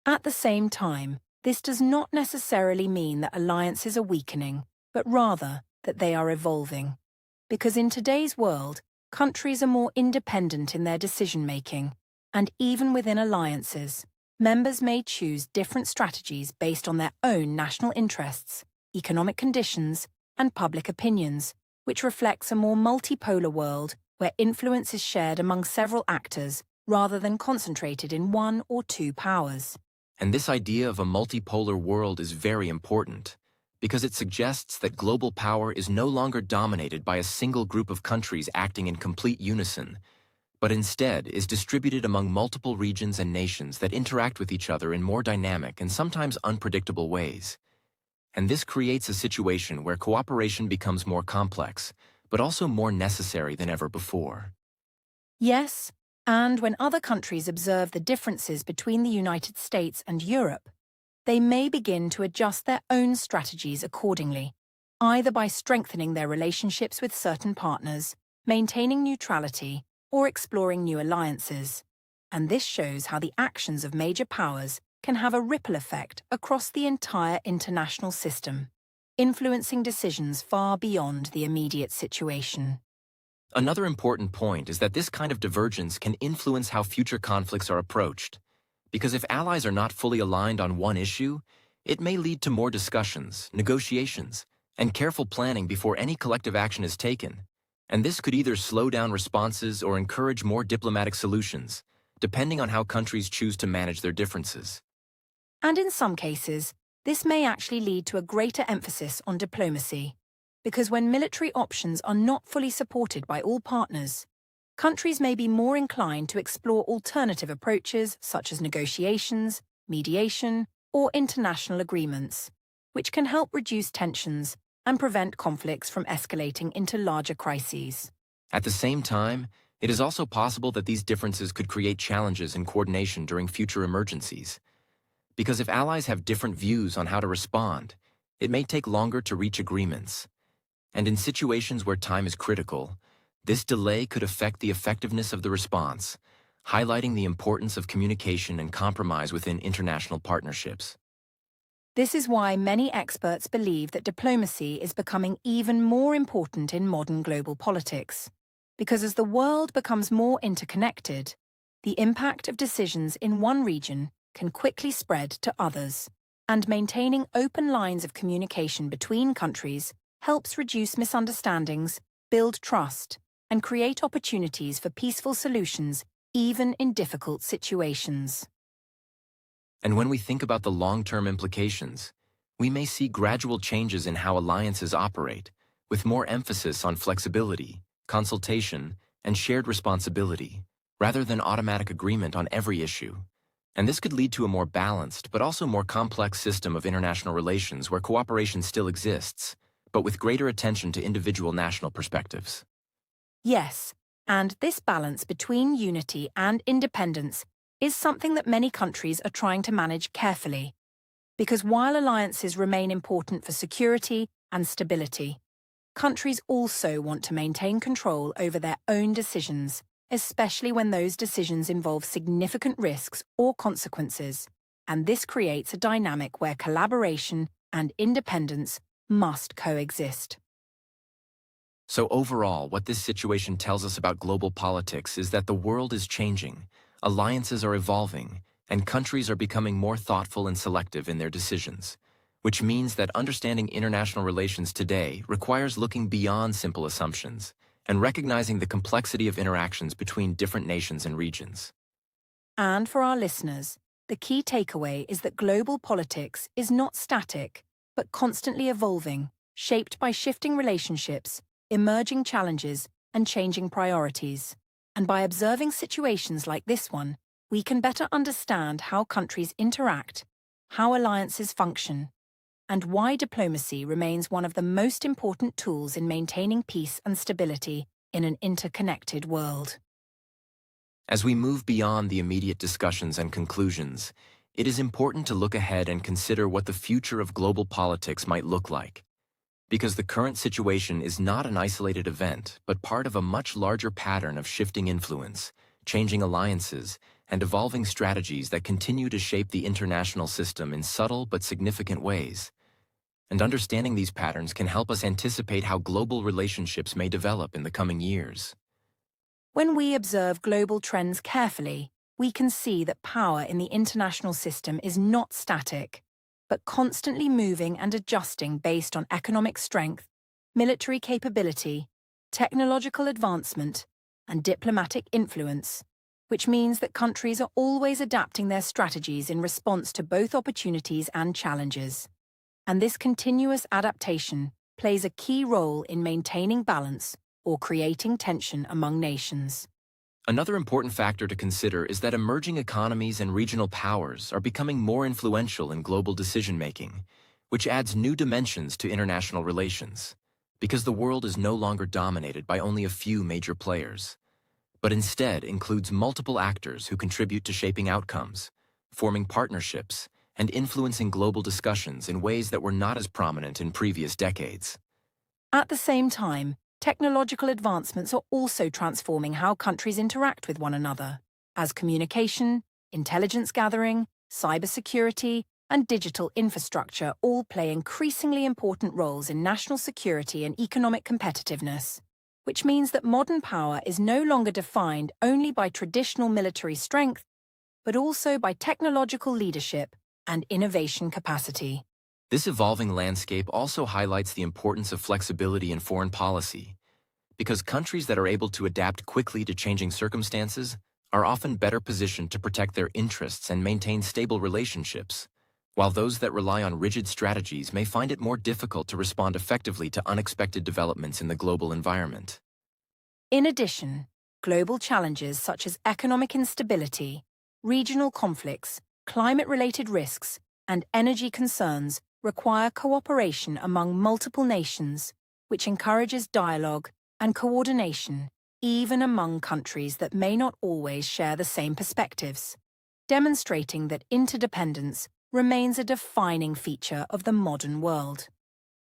At the same time, this does not necessarily mean that alliances are weakening, but rather that they are evolving. Because in today's world, countries are more independent in their decision-making, and even within alliances, members may choose different strategies based on their own national interests, economic conditions, and public opinions, which reflects a more multipolar world where influence is shared among several actors rather than concentrated in one or two powers. And this idea of a multipolar world is very important, because it suggests that global power is no longer dominated by a single group of countries acting in complete unison, but instead is distributed among multiple regions and nations that interact with each other in more dynamic and sometimes unpredictable ways. And this creates a situation where cooperation becomes more complex, but also more necessary than ever before. Yes, and when other countries observe the differences between the United States and Europe, they may begin to adjust their own strategies accordingly, either by strengthening their relationships with certain partners, maintaining neutrality, or exploring new alliances. And this shows how the actions of major powers can have a ripple effect across the entire international system, influencing decisions far beyond the immediate situation. Another important point is that this kind of divergence can influence how future conflicts are approached, because if allies are not fully aligned on one issue, it may lead to more discussions, negotiations, and careful planning before any collective action is taken. And this could either slow down responses or encourage more diplomatic solutions, depending on how countries choose to manage their differences. And in some cases, this may actually lead to a greater emphasis on diplomacy, because when military options are not fully supported by all partners, countries may be more inclined to explore alternative approaches such as negotiations, mediation, or international agreements, which can help reduce tensions and prevent conflicts from escalating into larger crises. At the same time, it is also possible that these differences could create challenges in coordination during future emergencies. Because if allies have different views on how to respond, it may take longer to reach agreements. And in situations where time is critical, this delay could affect the effectiveness of the response, highlighting the importance of communication and compromise within international partnerships. This is why many experts believe that diplomacy is becoming even more important in modern global politics. Because as the world becomes more interconnected, the impact of decisions in one region can quickly spread to others, and maintaining open lines of communication between countries helps reduce misunderstandings, build trust, and create opportunities for peaceful solutions even in difficult situations. And when we think about the long-term implications, we may see gradual changes in how alliances operate, with more emphasis on flexibility, consultation, and shared responsibility, rather than automatic agreement on every issue. And this could lead to a more balanced but also more complex system of international relations where cooperation still exists, but with greater attention to individual national perspectives. Yes, and this balance between unity and independence is something that many countries are trying to manage carefully. Because while alliances remain important for security and stability, countries also want to maintain control over their own decisions, especially when those decisions involve significant risks or consequences. And this creates a dynamic where collaboration and independence must coexist. So overall, what this situation tells us about global politics is that the world is changing, alliances are evolving, and countries are becoming more thoughtful and selective in their decisions, which means that understanding international relations today requires looking beyond simple assumptions and recognizing the complexity of interactions between different nations and regions. And for our listeners, the key takeaway is that global politics is not static, but constantly evolving, shaped by shifting relationships, emerging challenges, and changing priorities. And by observing situations like this one, we can better understand how countries interact, how alliances function, and why diplomacy remains one of the most important tools in maintaining peace and stability in an interconnected world. As we move beyond the immediate discussions and conclusions, it is important to look ahead and consider what the future of global politics might look like. Because the current situation is not an isolated event, but part of a much larger pattern of shifting influence, changing alliances, and evolving strategies that continue to shape the international system in subtle but significant ways. And understanding these patterns can help us anticipate how global relationships may develop in the coming years. When we observe global trends carefully, we can see that power in the international system is not static, but constantly moving and adjusting based on economic strength, military capability, technological advancement, and diplomatic influence, which means that countries are always adapting their strategies in response to both opportunities and challenges. And this continuous adaptation plays a key role in maintaining balance or creating tension among nations. Another important factor to consider is that emerging economies and regional powers are becoming more influential in global decision-making, which adds new dimensions to international relations, because the world is no longer dominated by only a few major players, but instead includes multiple actors who contribute to shaping outcomes, forming partnerships, and influencing global discussions in ways that were not as prominent in previous decades. At the same time, technological advancements are also transforming how countries interact with one another, as communication, intelligence gathering, cybersecurity, and digital infrastructure all play increasingly important roles in national security and economic competitiveness, which means that modern power is no longer defined only by traditional military strength, but also by technological leadership and innovation capacity. This evolving landscape also highlights the importance of flexibility in foreign policy, because countries that are able to adapt quickly to changing circumstances are often better positioned to protect their interests and maintain stable relationships, while those that rely on rigid strategies may find it more difficult to respond effectively to unexpected developments in the global environment. In addition, global challenges such as economic instability, regional conflicts, climate-related risks, and energy concerns require cooperation among multiple nations, which encourages dialogue and coordination, even among countries that may not always share the same perspectives, demonstrating that interdependence remains a defining feature of the modern world.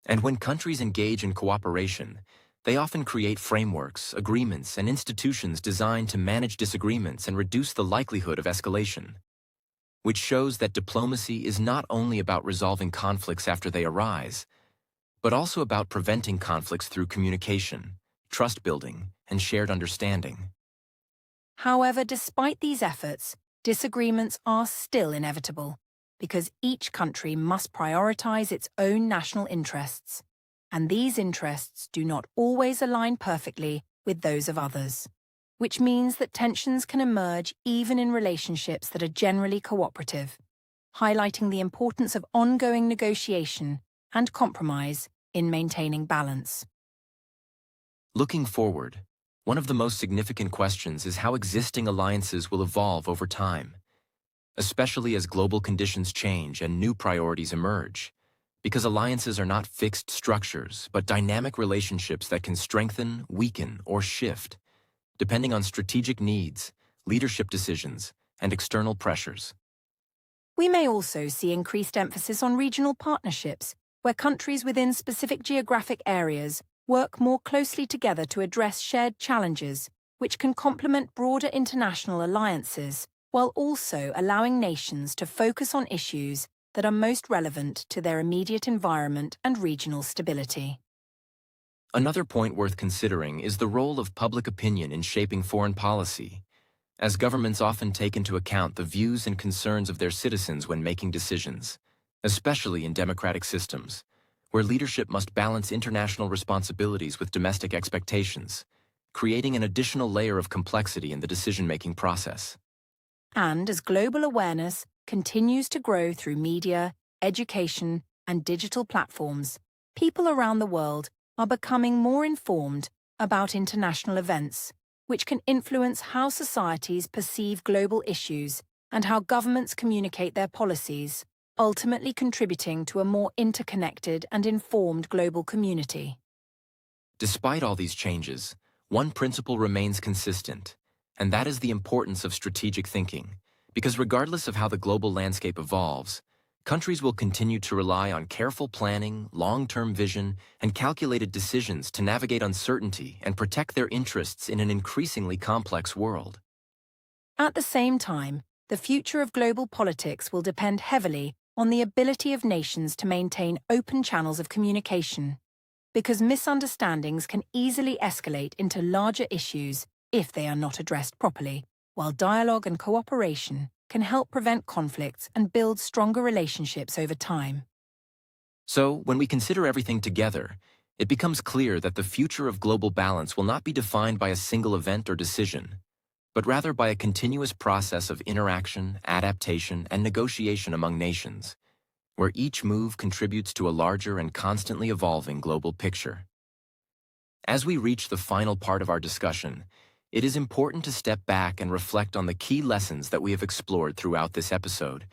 And when countries engage in cooperation, they often create frameworks, agreements, and institutions designed to manage disagreements and reduce the likelihood of escalation, which shows that diplomacy is not only about resolving conflicts after they arise, but also about preventing conflicts through communication, trust building, and shared understanding. However, despite these efforts, disagreements are still inevitable, because each country must prioritize its own national interests, and these interests do not always align perfectly with those of others, which means that tensions can emerge even in relationships that are generally cooperative, highlighting the importance of ongoing negotiation and compromise in maintaining balance. Looking forward, one of the most significant questions is how existing alliances will evolve over time, especially as global conditions change and new priorities emerge, because alliances are not fixed structures, but dynamic relationships that can strengthen, weaken, or shift, depending on strategic needs, leadership decisions, and external pressures. We may also see increased emphasis on regional partnerships, where countries within specific geographic areas work more closely together to address shared challenges, which can complement broader international alliances, while also allowing nations to focus on issues that are most relevant to their immediate environment and regional stability. Another point worth considering is the role of public opinion in shaping foreign policy, as governments often take into account the views and concerns of their citizens when making decisions, especially in democratic systems, where leadership must balance international responsibilities with domestic expectations, creating an additional layer of complexity in the decision-making process. And as global awareness continues to grow through media, education, and digital platforms, people around the world are becoming more informed about international events, which can influence how societies perceive global issues and how governments communicate their policies, ultimately contributing to a more interconnected and informed global community. Despite all these changes, one principle remains consistent, and that is the importance of strategic thinking, because regardless of how the global landscape evolves, countries will continue to rely on careful planning, long-term vision, and calculated decisions to navigate uncertainty and protect their interests in an increasingly complex world. At the same time, the future of global politics will depend heavily on the ability of nations to maintain open channels of communication, because misunderstandings can easily escalate into larger issues if they are not addressed properly, while dialogue and cooperation can help prevent conflicts and build stronger relationships over time. So, when we consider everything together, it becomes clear that the future of global balance will not be defined by a single event or decision, but rather by a continuous process of interaction, adaptation, and negotiation among nations, where each move contributes to a larger and constantly evolving global picture. As we reach the final part of our discussion, it is important to step back and reflect on the key lessons that we have explored throughout this episode,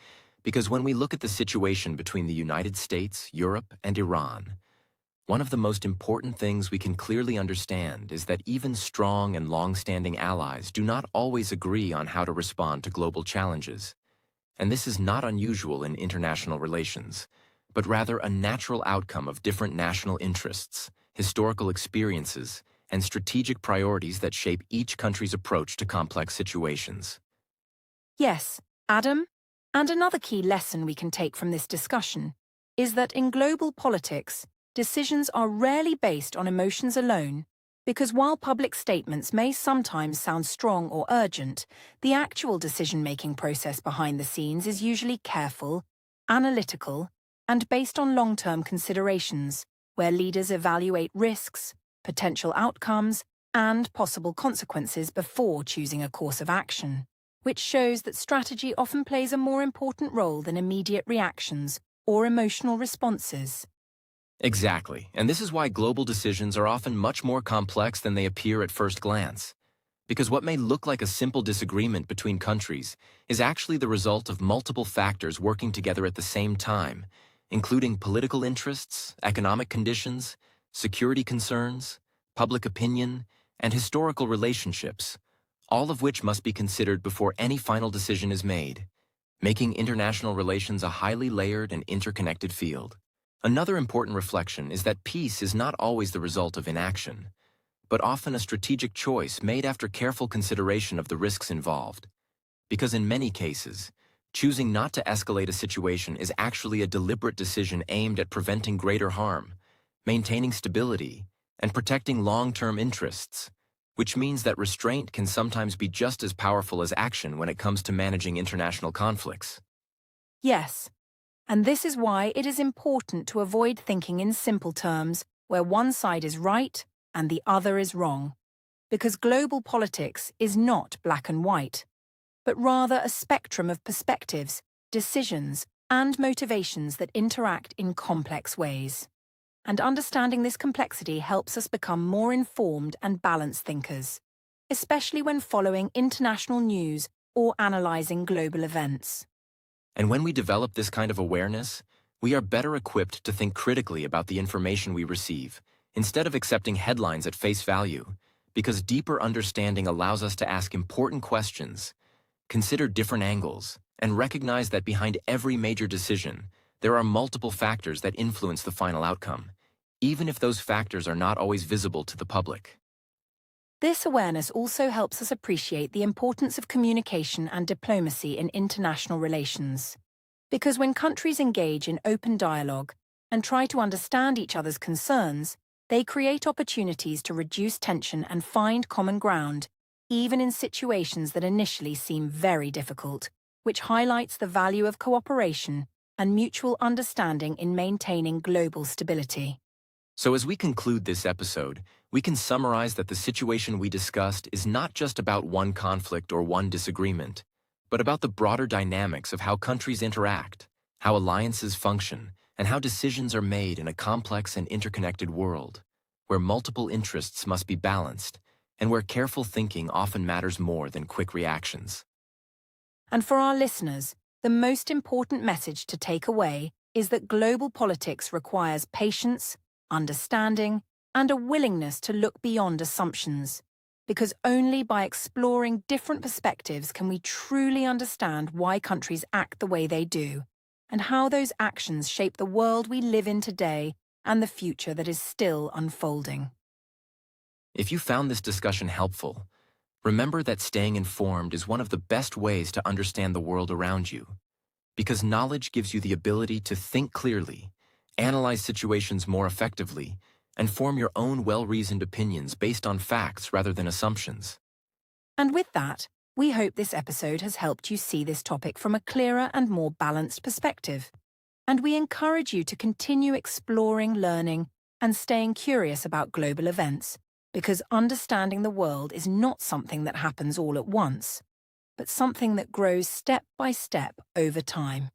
because when we look at the situation between the United States, Europe, and Iran, one of the most important things we can clearly understand is that even strong and long-standing allies do not always agree on how to respond to global challenges. And this is not unusual in international relations, but rather a natural outcome of different national interests, historical experiences, and strategic priorities that shape each country's approach to complex situations. Yes, Adam, and another key lesson we can take from this discussion is that in global politics, decisions are rarely based on emotions alone, because while public statements may sometimes sound strong or urgent, the actual decision-making process behind the scenes is usually careful, analytical, and based on long-term considerations, where leaders evaluate risks, potential outcomes, and possible consequences before choosing a course of action. which shows that strategy often plays a more important role than immediate reactions or emotional responses. Exactly, and this is why global decisions are often much more complex than they appear at first glance. Because what may look like a simple disagreement between countries is actually the result of multiple factors working together at the same time, including political interests, economic conditions, security concerns, public opinion, and historical relationships, all of which must be considered before any final decision is made, making international relations a highly layered and interconnected field. Another important reflection is that peace is not always the result of inaction, but often a strategic choice made after careful consideration of the risks involved. Because in many cases, choosing not to escalate a situation is actually a deliberate decision aimed at preventing greater harm, maintaining stability, and protecting long-term interests, which means that restraint can sometimes be just as powerful as action when it comes to managing international conflicts. Yes, and this is why it is important to avoid thinking in simple terms where one side is right and the other is wrong, because global politics is not black and white, but rather a spectrum of perspectives, decisions, and motivations that interact in complex ways. And understanding this complexity helps us become more informed and balanced thinkers, especially when following international news or analyzing global events. And when we develop this kind of awareness, we are better equipped to think critically about the information we receive, instead of accepting headlines at face value, because deeper understanding allows us to ask important questions, consider different angles, and recognize that behind every major decision, there are multiple factors that influence the final outcome, even if those factors are not always visible to the public. This awareness also helps us appreciate the importance of communication and diplomacy in international relations. Because when countries engage in open dialogue and try to understand each other's concerns, they create opportunities to reduce tension and find common ground, even in situations that initially seem very difficult, which highlights the value of cooperation and mutual understanding in maintaining global stability. So as we conclude this episode, we can summarize that the situation we discussed is not just about one conflict or one disagreement, but about the broader dynamics of how countries interact, how alliances function, and how decisions are made in a complex and interconnected world, where multiple interests must be balanced, and where careful thinking often matters more than quick reactions. And for our listeners, the most important message to take away is that global politics requires patience, understanding, and a willingness to look beyond assumptions, because only by exploring different perspectives can we truly understand why countries act the way they do, and how those actions shape the world we live in today and the future that is still unfolding. If you found this discussion helpful, remember that staying informed is one of the best ways to understand the world around you, because knowledge gives you the ability to think clearly, analyze situations more effectively, and form your own well-reasoned opinions based on facts rather than assumptions. And with that, we hope this episode has helped you see this topic from a clearer and more balanced perspective. And we encourage you to continue exploring, learning, and staying curious about global events, because understanding the world is not something that happens all at once, but something that grows step by step over time.